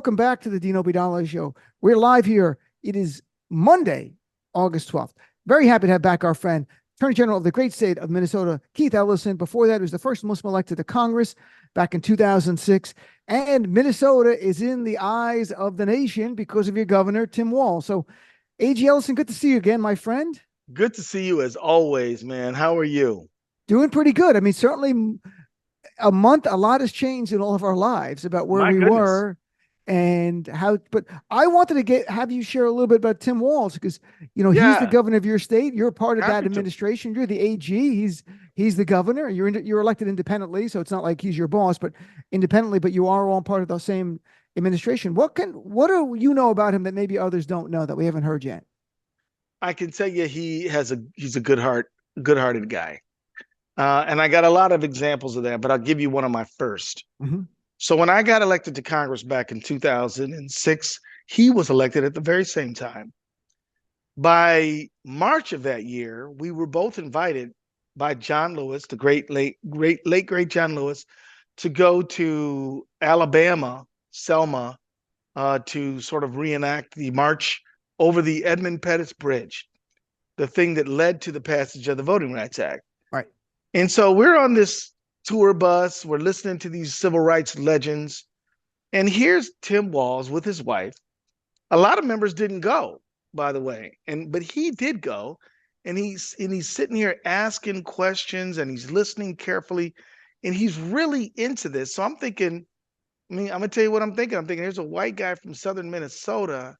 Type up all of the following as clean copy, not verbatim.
Welcome back to the Dean Obeidallah Show. We're live here. It is Monday, August 12th. Very happy to have back our friend, Attorney General of the great state of Minnesota, Keith Ellison. Before that, he was the first Muslim elected to Congress back in 2006. And Minnesota is in the eyes of the nation because of your governor, Tim Walz. So, AG Ellison, good to see you again, my friend. Good to see you as always, man. How are you? Doing pretty good. I mean, certainly a month, a lot has changed in all of our lives about where My we goodness. were and how, but I wanted to have you share a little bit about Tim Walz because, you know, he's the Yeah, governor of your state. You're a part of that happy to. administration. You're the AG. He's the governor. You're elected independently. So it's not like he's your boss, but independently, but you are all part of the same administration. What do you know about him that maybe others don't know that we haven't heard yet? I can tell you he's a good-hearted guy. And I got a lot of examples of that, but I'll give you one of my first. Mm-hmm. So when I got elected to Congress back in 2006, he was elected at the very same time. By March of that year, we were both invited by John Lewis, the great John Lewis, to go to Alabama, Selma, to sort of reenact the march over the Edmund Pettus Bridge, the thing that led to the passage of the Voting Rights Act. Right. And so we're on this tour bus, we're listening to these civil rights legends, and here's Tim Walz with his wife. A lot of members didn't go, by the way, but he did go, and he's sitting here asking questions, and he's listening carefully, and he's really into this. So I'm thinking, I'm gonna tell you what I'm thinking. I'm thinking here's a white guy from southern Minnesota,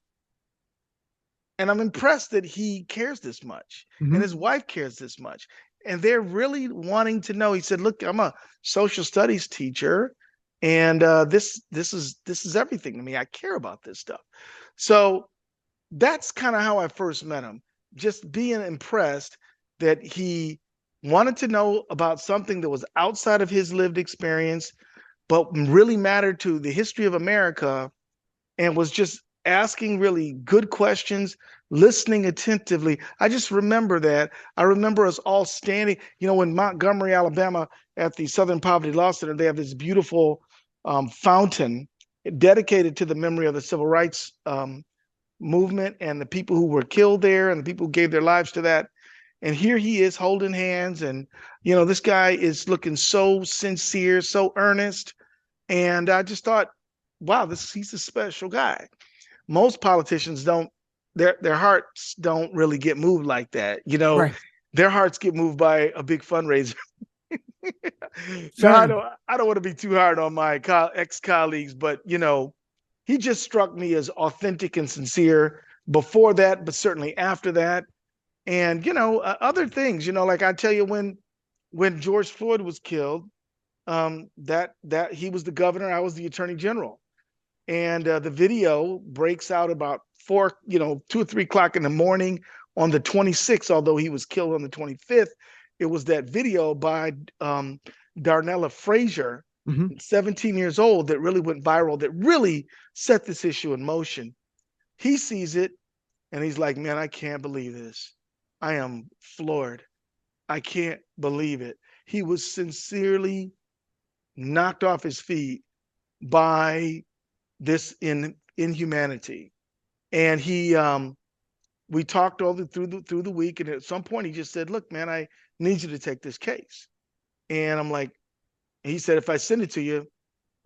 and I'm impressed that he cares this much, Mm-hmm. and his wife cares this much. And they're really wanting to know. He said, "Look, I'm a social studies teacher, and this is everything to me. I care about this stuff." So that's kind of how I first met him. Just being impressed that he wanted to know about something that was outside of his lived experience, but really mattered to the history of America, and was just asking really good questions, listening attentively. I just remember that. I remember us all standing, in Montgomery, Alabama, at the Southern Poverty Law Center, they have this beautiful fountain dedicated to the memory of the civil rights movement and the people who were killed there and the people who gave their lives to that. And here he is holding hands. And, this guy is looking so sincere, so earnest. And I just thought, wow, he's a special guy. Most politicians their hearts don't really get moved like that. Right. Their hearts get moved by a big fundraiser. So I don't want to be too hard on my ex-colleagues, but he just struck me as authentic and sincere before that, but certainly after that. And other things, like I tell you, when George Floyd was killed, that he was the governor, I was the attorney general. And the video breaks out about 2 or 3 o'clock in the morning on the 26th, although he was killed on the 25th. It was that video by Darnella Frazier, 17 years old, that really went viral, that really set this issue in motion. He sees it and he's like, man, I can't believe this. I am floored. I can't believe it. He was sincerely knocked off his feet by this inhumanity. And we talked all through the week, and at some point he just said, look, man, I need you to take this case. And I'm like, he said, if I send it to you,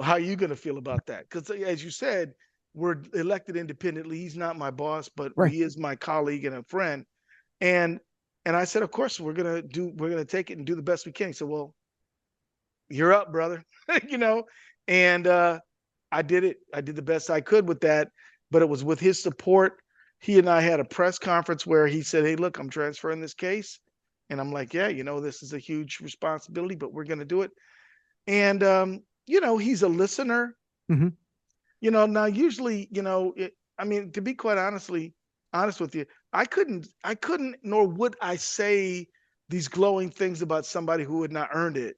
how are you going to feel about that? Because as you said, we're elected independently. He's not my boss, but Right. he is my colleague and a friend. And I said, of course, we're going to take it and do the best we can. He said, well, you're up, brother. And I did it. I did the best I could with that, but it was with his support. He and I had a press conference where he said, hey, look, I'm transferring this case. And I'm like, yeah, this is a huge responsibility, but we're going to do it. And, he's a listener. Mm-hmm. Now usually, to be quite honest with you, I couldn't, nor would I say these glowing things about somebody who had not earned it.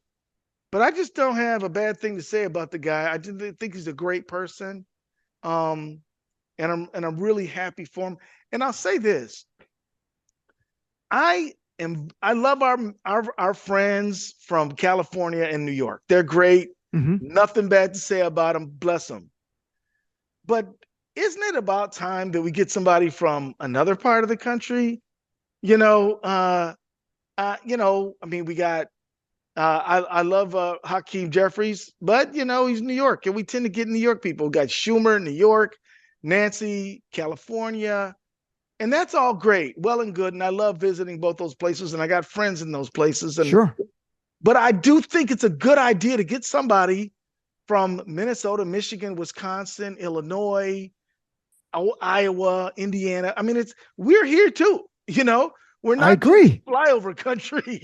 But I just don't have a bad thing to say about the guy. I just think he's a great person. And I'm really happy for him. And I'll say this. I love our friends from California and New York. They're great. Mm-hmm. Nothing bad to say about them. Bless them. but isn't it about time that we get somebody from another part of the country? I mean, we got I love Hakeem Jeffries, but he's New York, and we tend to get New York people. We got Schumer, New York, Nancy, California, and that's all great, well and good. And I love visiting both those places, and I got friends in those places. Sure. But I do think it's a good idea to get somebody from Minnesota, Michigan, Wisconsin, Illinois, Iowa, Indiana. I mean, we're here too. We're not I agree. flyover country.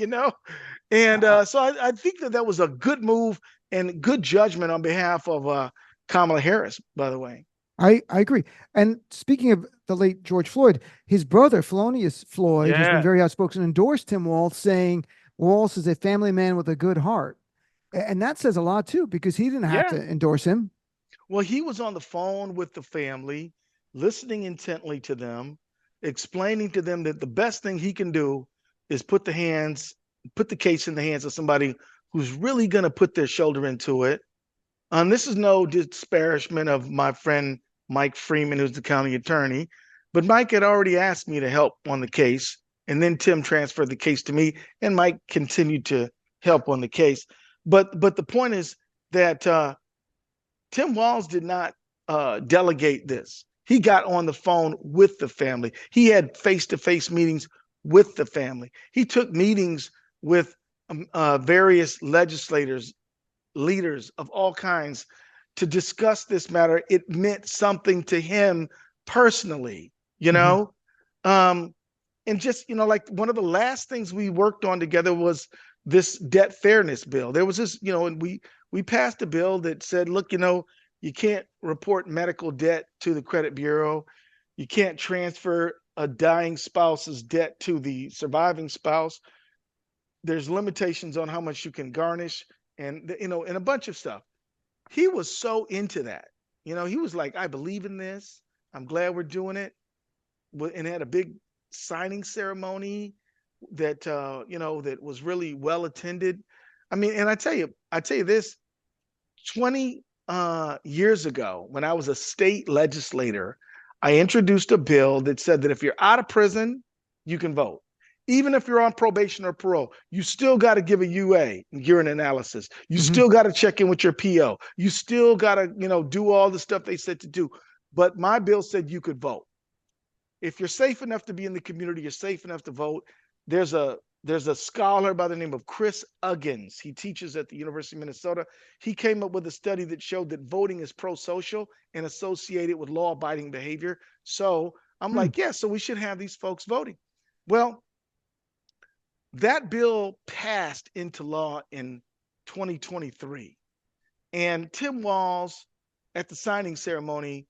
And so I think that was a good move and good judgment on behalf of Kamala Harris, by the way. I agree. And speaking of the late George Floyd, his brother, Felonious Floyd, who's been very outspoken, endorsed Tim Walz, saying Walz is a family man with a good heart. And that says a lot too, because he didn't have to endorse him. Well, he was on the phone with the family, listening intently to them, explaining to them that the best thing he can do is put the case in the hands of somebody who's really going to put their shoulder into it. This is no disparagement of my friend Mike Freeman, who's the county attorney, but Mike had already asked me to help on the case, and then Tim transferred the case to me, and Mike continued to help on the case. But the point is that Tim Walz did not delegate this. He got on the phone with the family. He had face-to-face meetings with the family. He took meetings with various legislators, leaders of all kinds, to discuss this matter. It meant something to him personally, and just, like one of the last things we worked on together was this debt fairness bill. There was this, and we passed a bill that said, look, you can't report medical debt to the credit bureau. You can't transfer a dying spouse's debt to the surviving spouse. There's limitations on how much you can garnish, and and a bunch of stuff. He was so into that. He was like, I believe in this. I'm glad we're doing it. And had a big signing ceremony that that was really well attended. I mean, and I tell you this, 20 years ago, when I was a state legislator, I introduced a bill that said that if you're out of prison, you can vote. Even if you're on probation or parole, you still got to give a UA, urine analysis. You still got to check in with your PO. You still got to, do all the stuff they said to do. But my bill said you could vote. If you're safe enough to be in the community, you're safe enough to vote. There's a scholar by the name of Chris Uggins. He teaches at the University of Minnesota. He came up with a study that showed that voting is pro-social and associated with law-abiding behavior. So I'm like, so we should have these folks voting. Well, that bill passed into law in 2023. And Tim Walz, at the signing ceremony,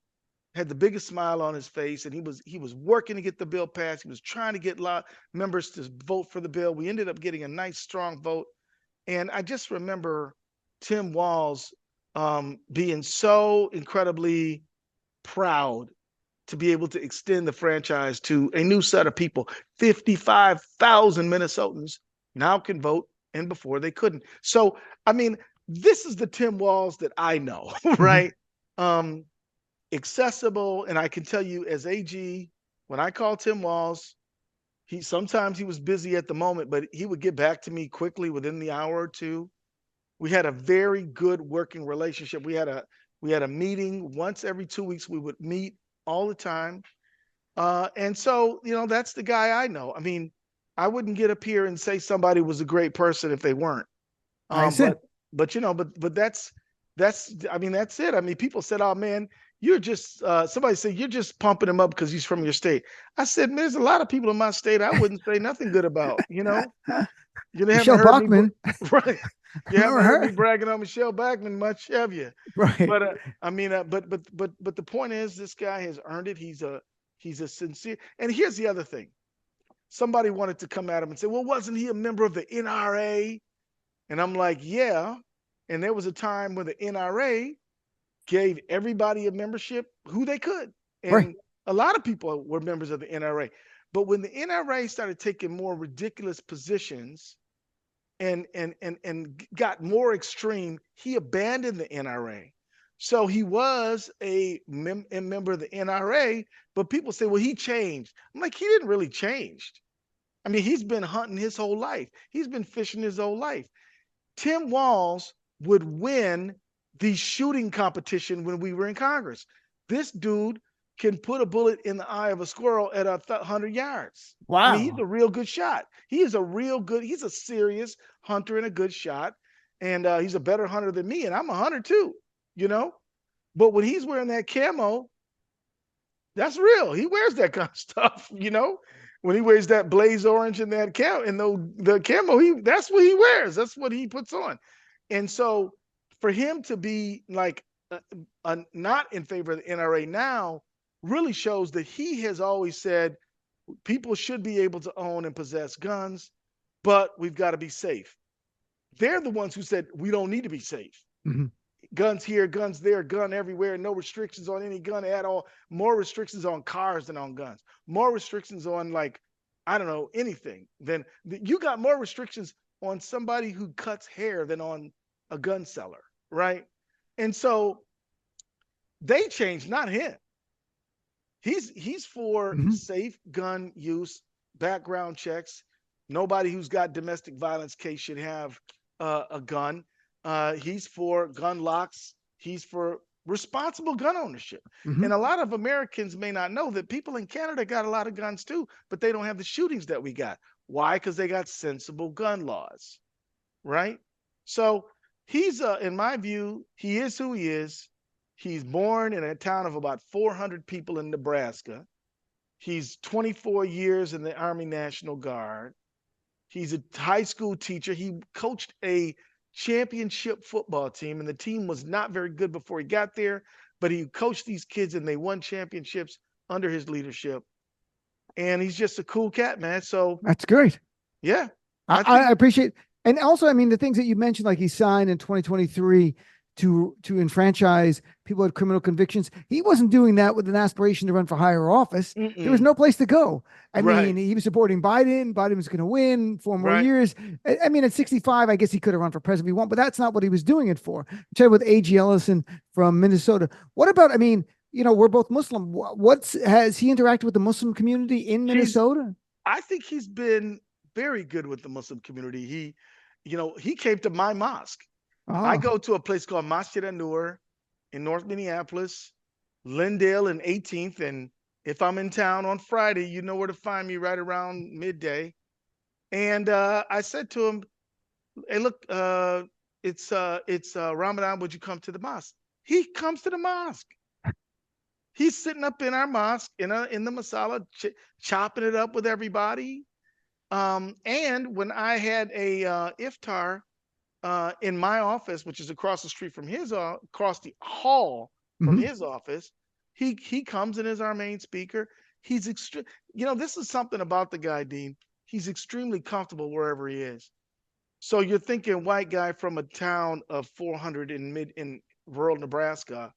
had the biggest smile on his face, and he was working to get the bill passed. He was trying to get members to vote for the bill. We ended up getting a nice, strong vote. And I just remember Tim Walz being so incredibly proud to be able to extend the franchise to a new set of people. 55,000 Minnesotans now can vote, and before they couldn't. So, I mean, this is the Tim Walz that I know, right? Accessible. And I can tell you, as AG, when I call Tim Walz, sometimes he was busy at the moment, but he would get back to me quickly within the hour or two. We had a very good working relationship. We had a meeting once every 2 weeks. We would meet all the time. And so, that's the guy I know. I mean, I wouldn't get up here and say somebody was a great person if they weren't. But that's I mean, that's it. I mean, people said, oh man, you're just, somebody said, you're just pumping him up because he's from your state. I said, man, there's a lot of people in my state I wouldn't say nothing good about, You Michelle Bachmann. Right. You haven't heard me bragging on Michelle Bachmann much, have you? Right. But I mean, but the point is, this guy has earned it. He's a sincere. And here's the other thing. Somebody wanted to come at him and say, well, wasn't he a member of the NRA? And I'm like, yeah. And there was a time when the NRA gave everybody a membership who they could. And a lot of people were members of the NRA. But when the NRA started taking more ridiculous positions and got more extreme, he abandoned the NRA. So he was a member of the NRA, but people say, well, he changed. I'm like, he didn't really change. I mean, he's been hunting his whole life. He's been fishing his whole life. Tim Walz would win the shooting competition when we were in Congress. This dude can put a bullet in the eye of a squirrel at 100 yards. I mean, he's Wow. a real good shot. He's a serious hunter and a good shot. And he's a better hunter than me. And I'm a hunter too, you know? But when he's wearing that camo, that's real. He wears that kind of stuff, you know? When he wears that blaze orange and that camo and the camo, that's what he wears. That's what he puts on. And so for him to be like not in favor of the NRA now really shows that he has always said people should be able to own and possess guns, but we've got to be safe. They're the ones who said we don't need to be safe. Mhm. Guns here, guns there, gun everywhere, no restrictions on any gun at all. More restrictions on cars than on guns. More restrictions on, like, I don't know, anything. Then you got more restrictions on somebody who cuts hair than on a gun seller, right? And so they changed, not him. He's for safe gun use, background checks. Nobody who's got domestic violence case should have a gun. He's for gun locks. He's for responsible gun ownership. And a lot of Americans may not know that people in Canada got a lot of guns too, but they don't have the shootings that we got. Why? Because they got sensible gun laws, right? So he's, in my view, he is who he is. He's born in a town of about 400 people in Nebraska. He's 24 years in the Army National Guard. He's a high school teacher. He coached a championship football team, and the team was not very good before he got there, but he coached these kids and they won championships under his leadership. And he's just a cool cat, man. So that's great. Yeah. I appreciate. And also, I mean, the things that you mentioned, like he signed in 2023 to enfranchise people with criminal convictions. He wasn't doing that with an aspiration to run for higher office. There was no place to go. I mean, he was supporting Biden. Biden was going to win 4 more years. I mean, at 65, I guess he could have run for president if he wanted, but that's not what he was doing it for. Chatted with AG Ellison from Minnesota. What about, I mean, you know, we're both Muslim. Has he interacted with the Muslim community in Minnesota? I think he's been very good with the Muslim community. He came to my mosque. I go to a place called Masjid An-Nur in North Minneapolis, Lindale and 18th. And if I'm in town on Friday, you know where to find me, right around midday. And I said to him, hey, look, it's Ramadan. Would you come to the mosque? He comes to the mosque. He's sitting up in our mosque in the masala, chopping it up with everybody. And when I had a iftar in my office, which is across the street from his, across the hall from his office, he comes and is our main speaker. He's this is something about the guy, Dean. He's extremely comfortable wherever he is. So you're thinking white guy from a town of 400 in rural Nebraska,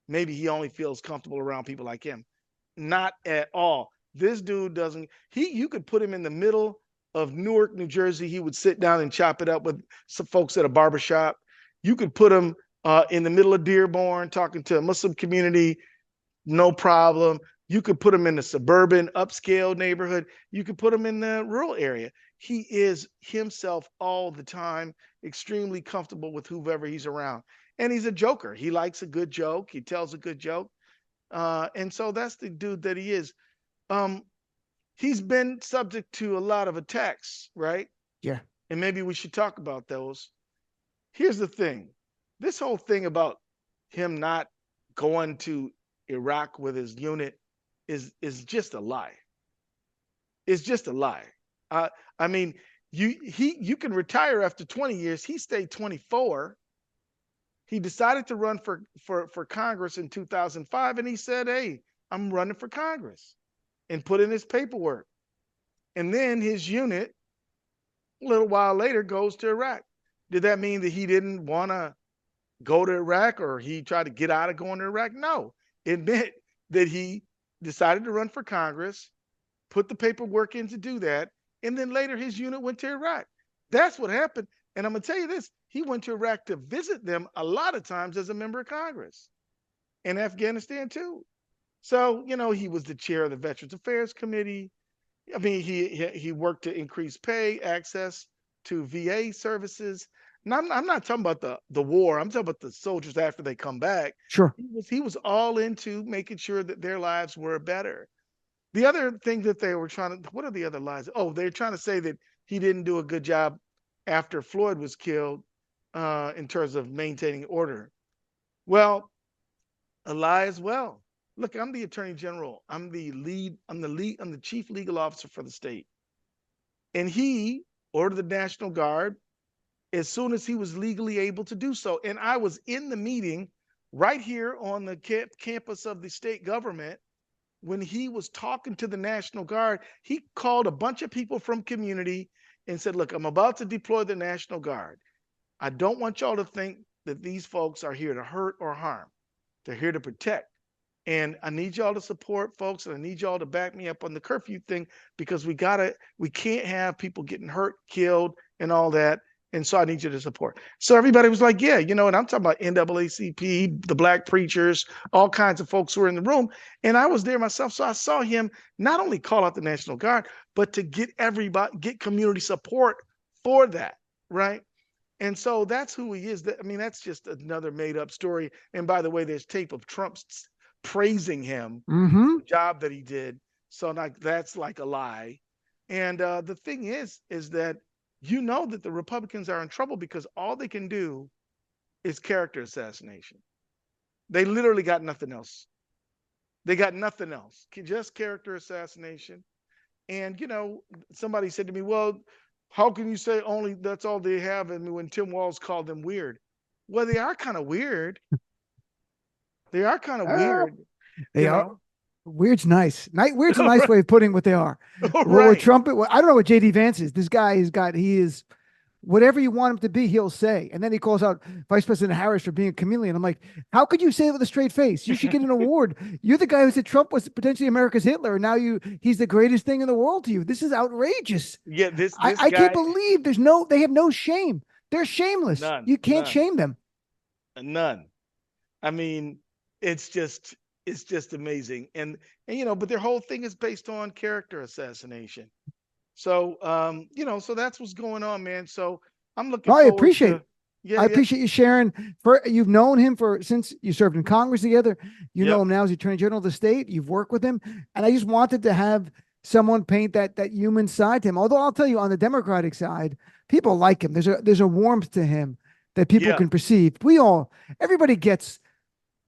maybe he only feels comfortable around people like him. Not at all. This dude doesn't. You could put him in the middle of Newark, New Jersey. He would sit down and chop it up with some folks at a barbershop. You could put him in the middle of Dearborn talking to a Muslim community, no problem. You could put him in the suburban upscale neighborhood. You could put him in the rural area. He is himself all the time, extremely comfortable with whoever he's around. And he's a joker. He likes a good joke. He tells a good joke. And so that's the dude that he is. He's been subject to a lot of attacks, right? Yeah. And maybe we should talk about those. Here's the thing. This whole thing about him not going to Iraq with his unit is just a lie. It's just a lie. I mean, you can retire after 20 years. He stayed 24. He decided to run for Congress in 2005, and he said, hey, I'm running for Congress, and put in his paperwork. And then his unit, a little while later, goes to Iraq. Did that mean that he didn't want to go to Iraq, or he tried to get out of going to Iraq? No, it meant that he decided to run for Congress, put the paperwork in to do that, and then later his unit went to Iraq. That's what happened. And I'm going to tell you this, he went to Iraq to visit them a lot of times as a member of Congress, and Afghanistan too. So, he was the chair of the Veterans Affairs Committee. I mean, he worked to increase pay, access to VA services. And I'm not talking about the war. I'm talking about the soldiers after they come back. Sure. He was all into making sure that their lives were better. The other thing that they were trying to, what are the other lies? Oh, they're trying to say that he didn't do a good job after Floyd was killed in terms of maintaining order. Well, a lie as well. Look, I'm the Attorney General. I'm the chief legal officer for the state. And he ordered the National Guard as soon as he was legally able to do so. And I was in the meeting right here on the campus of the state government when he was talking to the National Guard. He called a bunch of people from community and said, look, I'm about to deploy the National Guard. I don't want y'all to think that these folks are here to hurt or harm. They're here to protect. And I need y'all to support folks, and I need y'all to back me up on the curfew thing, because we can't have people getting hurt, killed, and all that. And so I need you to support. So everybody was like, yeah, and I'm talking about NAACP, the Black preachers, all kinds of folks who were in the room. And I was there myself. So I saw him not only call out the National Guard, but to get community support for that, right? And so that's who he is. That's just another made up story. And by the way, there's tape of Trump's praising him, the job that he did. So that's like a lie. And the thing is that that the Republicans are in trouble because all they can do is character assassination. They literally got nothing else. They got nothing else, just character assassination. And, somebody said to me, well, how can you say only that's all they have? And when Tim Walz called them weird. Well, they are kind of weird. They are kind of weird. They are. Weird's nice. Weird's a nice way of putting what they are. Right. With Trump, I don't know what JD Vance is. This guy he is whatever you want him to be, he'll say. And then he calls out Vice President Harris for being a chameleon. I'm like, how could you say it with a straight face? You should get an award. You're the guy who said Trump was potentially America's Hitler. And now he's the greatest thing in the world to you. This is outrageous. Yeah. I can't believe they have no shame. They're shameless. None, you can't shame them. None. It's just amazing. And but their whole thing is based on character assassination. So, so that's what's going on, man. So I'm looking forward I appreciate it. Yeah, I appreciate you sharing. You've known him since you served in Congress together. You know him now as Attorney General of the state. You've worked with him. And I just wanted to have someone paint that human side to him. Although I'll tell you, on the Democratic side, people like him. There's a warmth to him that people can perceive. Everybody gets.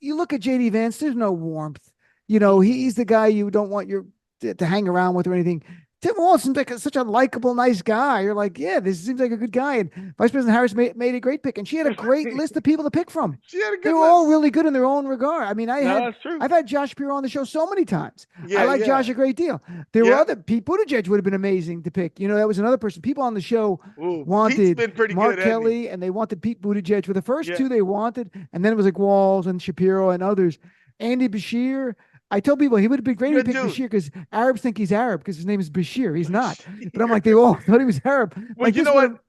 You look at JD Vance, there's no warmth. He's the guy you don't want to hang around with or anything. Tim Walz seems like such a likable, nice guy. You're like, yeah, this seems like a good guy. And Vice President Harris made a great pick, and she had a great list of people to pick from. She had a good They were all really good in their own regard. I've had Josh Shapiro on the show so many times. I like Josh a great deal. There were other. Pete Buttigieg would have been amazing to pick. That was another person. People on the show wanted Mark Kelly, and they wanted Pete Buttigieg. Were the first two they wanted, and then it was like Walz and Shapiro and others. Andy Bashir. I told people he would have been great to pick Bashir because Arabs think he's Arab because his name is Bashir. He's not. But I'm like, they all thought he was Arab. Well, like, you know what?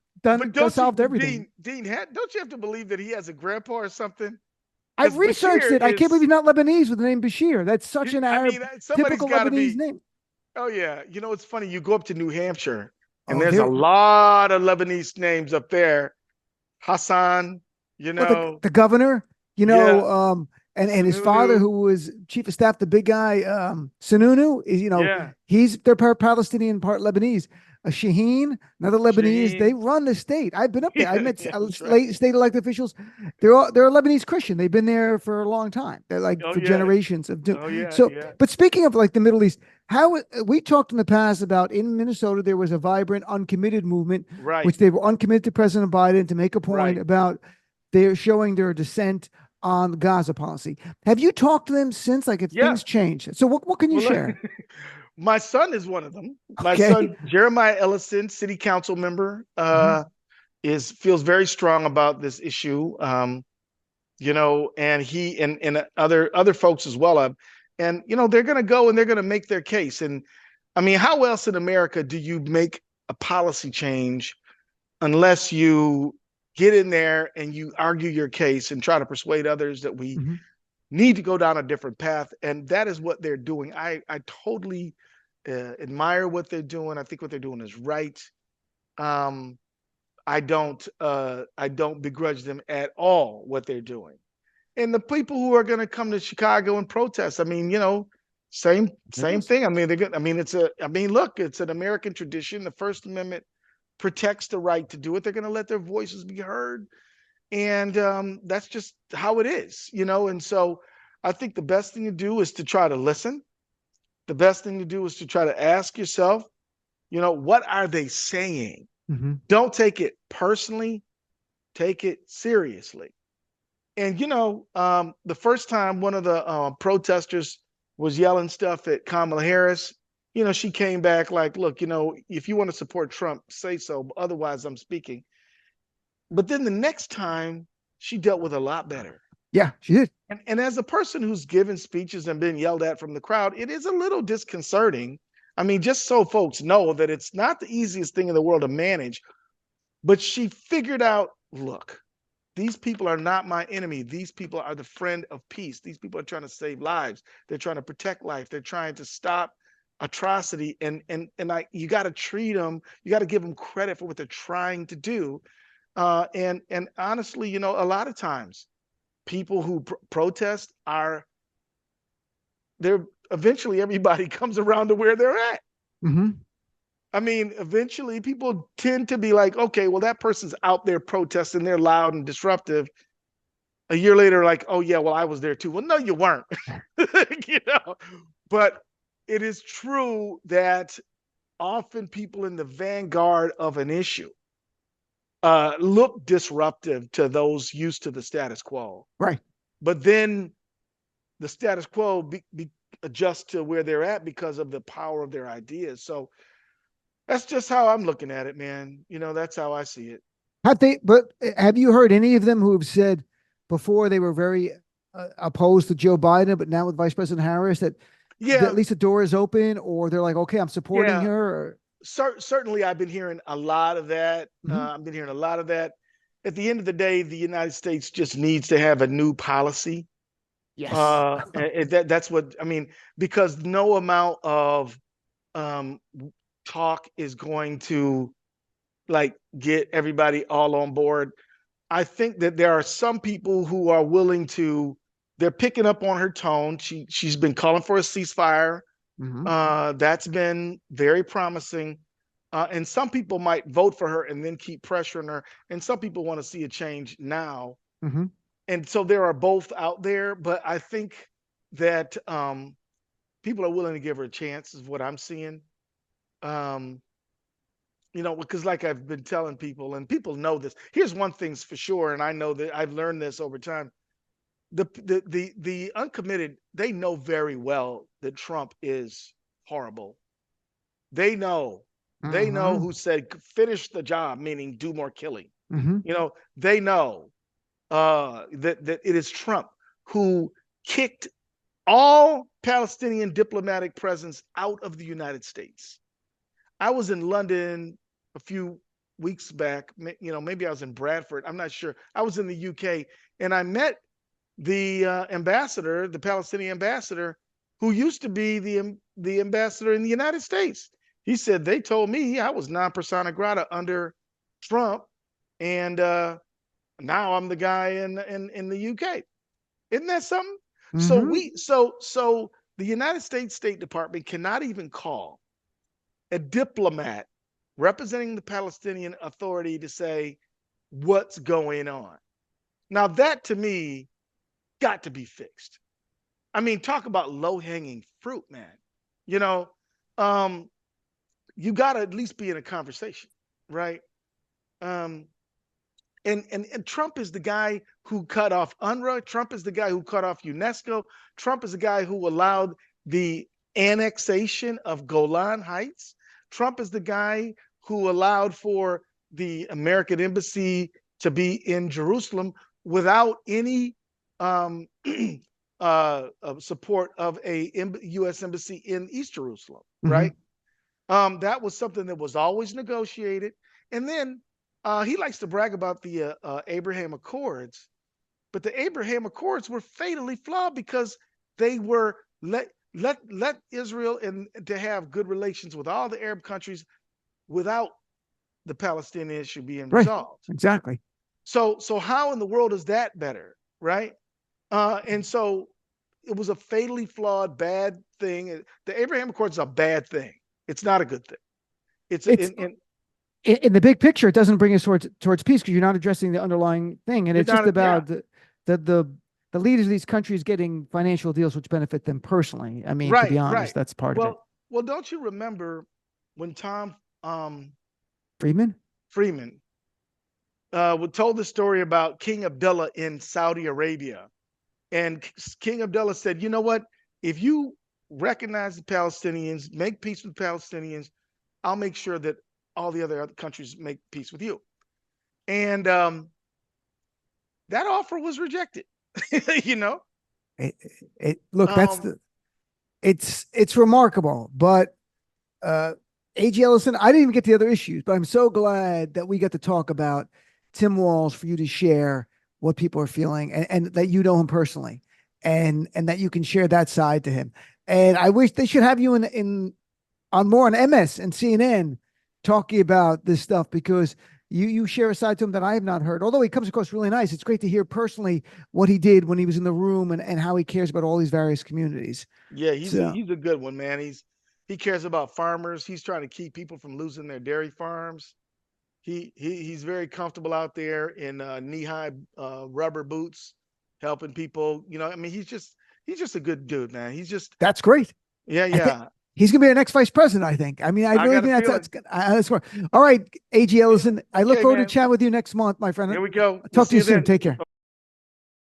Solved everything. Dean, don't you have to believe that he has a grandpa or something? I researched it. I can't believe he's not Lebanese with the name Bashir. That's such an Arab, typical Lebanese name. Oh, yeah. It's funny. You go up to New Hampshire, and there's a lot of Lebanese names up there. Hassan, the governor, and his father, who was chief of staff, the big guy, Sununu, is they're part Palestinian, part Lebanese. Shaheen, another Lebanese. They run the state. I've been up there. I met state elected officials. They're Lebanese Christian. They've been there for a long time. They're like generations of. But speaking of like the Middle East, how we talked in the past about in Minnesota there was a vibrant uncommitted movement, which they were uncommitted to President Biden to make a point about they're showing their dissent on Gaza policy. Have you talked to them since? Like, if things change? So what can you share? My son is one of them. My son, Jeremiah Ellison, city council member, feels very strong about this issue. And he and other folks as well. And they're going to go and they're going to make their case. And how else in America do you make a policy change unless you get in there and you argue your case and try to persuade others that we need to go down a different path. And that is what they're doing. I totally admire what they're doing. I think what they're doing is right. I don't begrudge them at all what they're doing. And the people who are going to come to Chicago and protest, I mean, same thing. I mean, they're good. I mean, look, it's an American tradition. The First Amendment protects the right to do it. They're going to let their voices be heard. And that's just how it is, And so I think the best thing to do is to try to listen. The best thing to do is to try to ask yourself, what are they saying? Don't take it personally, take it seriously. And, the first time one of the protesters was yelling stuff at Kamala Harris, she came back like, look, if you want to support Trump, say so. Otherwise, I'm speaking. But then the next time she dealt with a lot better. Yeah, she did. And as a person who's given speeches and been yelled at from the crowd, it is a little disconcerting. I mean, just so folks know that it's not the easiest thing in the world to manage, but she figured out, look, these people are not my enemy. These people are the friend of peace. These people are trying to save lives. They're trying to protect life. They're trying to stop atrocity. And you got to treat them. You got to give them credit for what they're trying to do. And honestly, a lot of times people who protest they're eventually everybody comes around to where they're at. I mean, eventually people tend to be like, okay, well, that person's out there protesting. They're loud and disruptive. A year later, like, oh yeah, well, I was there too. Well, no, you weren't, but it is true that often people in the vanguard of an issue look disruptive to those used to the status quo. Right. But then the status quo adjusts to where they're at because of the power of their ideas. So that's just how I'm looking at it, man. That's how I see it. Have you heard any of them who have said before they were very opposed to Joe Biden, but now with Vice President Harris that at least the door is open, or they're like, okay, I'm supporting her? Or... Certainly, I've been hearing a lot of that. I've been hearing a lot of that. At the end of the day, the United States just needs to have a new policy. Yes. That's what I mean, because no amount of talk is going to get everybody all on board. I think that there are some people who are willing to, they're picking up on her tone. She's been calling for a ceasefire. That's been very promising. And some people might vote for her and then keep pressuring her. And some people want to see a change now. And so there are both out there, but I think that people are willing to give her a chance is what I'm seeing. Because like I've been telling people, and people know this, here's one thing's for sure. And I know that I've learned this over time. The uncommitted, they know very well that Trump is horrible. They know who said, finish the job, meaning do more killing. They know that it is Trump who kicked all Palestinian diplomatic presence out of the United States. I was in London a few weeks back, maybe I was in Bradford, I'm not sure. I was in the UK and I met the ambassador, the Palestinian ambassador, who used to be the ambassador in the United States. He said, they told me I was non persona grata under Trump, and now I'm the guy in the UK. Isn't that something? So the United States State Department cannot even call a diplomat representing the Palestinian Authority to say what's going on. Now that to me got to be fixed. I mean, talk about low-hanging fruit, man. You got to at least be in a conversation, right? And Trump is the guy who cut off UNRWA. Trump is the guy who cut off UNESCO. Trump is the guy who allowed the annexation of Golan Heights. Trump is the guy who allowed for the American embassy to be in Jerusalem without any support of a U.S. embassy in East Jerusalem, right? That was something that was always negotiated. And then He likes to brag about the Abraham Accords, but the Abraham Accords were fatally flawed because they were let Israel and to have good relations with all the Arab countries without the Palestinian issue being Right. resolved. Exactly. So how in the world is that better, right? And so it was a fatally flawed, bad thing. The Abraham Accords is a bad thing. It's not a good thing. It's in the big picture, it doesn't bring us towards peace because you're not addressing the underlying thing, and it's just about the leaders of these countries getting financial deals which benefit them personally. I mean, to be honest, that's part of it. Well, don't you remember when Tom Friedman told the story about King Abdullah in Saudi Arabia, and King Abdullah said, "You know what? If you recognize the Palestinians, make peace with the Palestinians, I'll make sure that all the other countries make peace with you." And that offer was rejected. You know, look, it's remarkable, but AG Ellison, I didn't even get to the other issues, but I'm so glad that we got to talk about Tim Walz for you to share what people are feeling, and that you know him personally, and that you can share that side to him. And I wish they should have you on MS and CNN talking about this stuff, because you share a side to him that I have not heard. Although he comes across really nice, it's great to hear personally what he did when he was in the room, and how he cares about all these various communities. Yeah, he's a good one, man. He cares about farmers. He's trying to keep people from losing their dairy farms. He's very comfortable out there in knee-high rubber boots, helping people. You know, I mean, he's just a good dude, man. That's great. Yeah. He's going to be our next vice president, I think. I mean, I really think that's good. All right, AG Ellison. I look forward to chatting with you next month, my friend. Here we go. Talk to you soon. Take care.